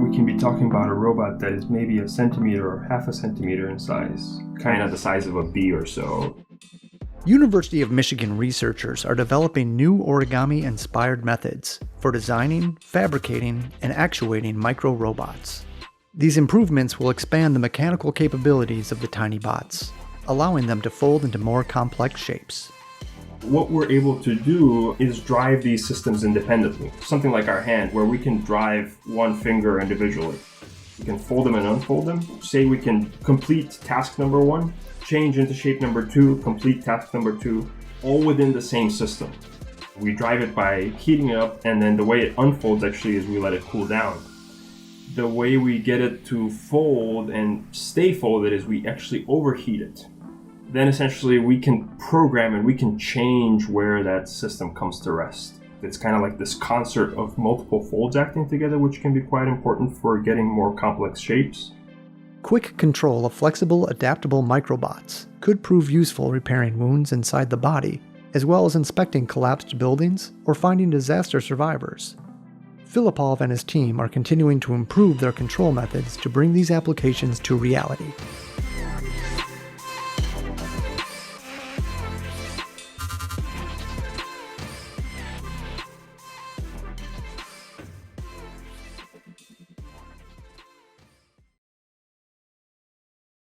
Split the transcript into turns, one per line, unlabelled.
we can be talking about a robot that is maybe a centimeter or half a centimeter in size, kind of the size of a bee or so.
University of Michigan researchers are developing new origami-inspired methods for designing, fabricating, and actuating micro-robots. These improvements will expand the mechanical capabilities of the tiny bots, allowing them to fold into more complex shapes.
What we're able to do is drive these systems independently. Something like our hand, where we can drive one finger individually. We can fold them and unfold them. Say we can complete task number 1, change into shape number 2, complete task number 2, all within the same system. We drive it by heating it up, and then the way it unfolds actually is we let it cool down. The way we get it to fold and stay folded is we actually overheat it. Then essentially we can program and we can change where that system comes to rest. It's kind of like this concert of multiple folds acting together, which can be quite important for getting more complex shapes.
Quick control of flexible, adaptable microbots could prove useful repairing wounds inside the body, as well as inspecting collapsed buildings or finding disaster survivors. Filipov and his team are continuing to improve their control methods to bring these applications to reality.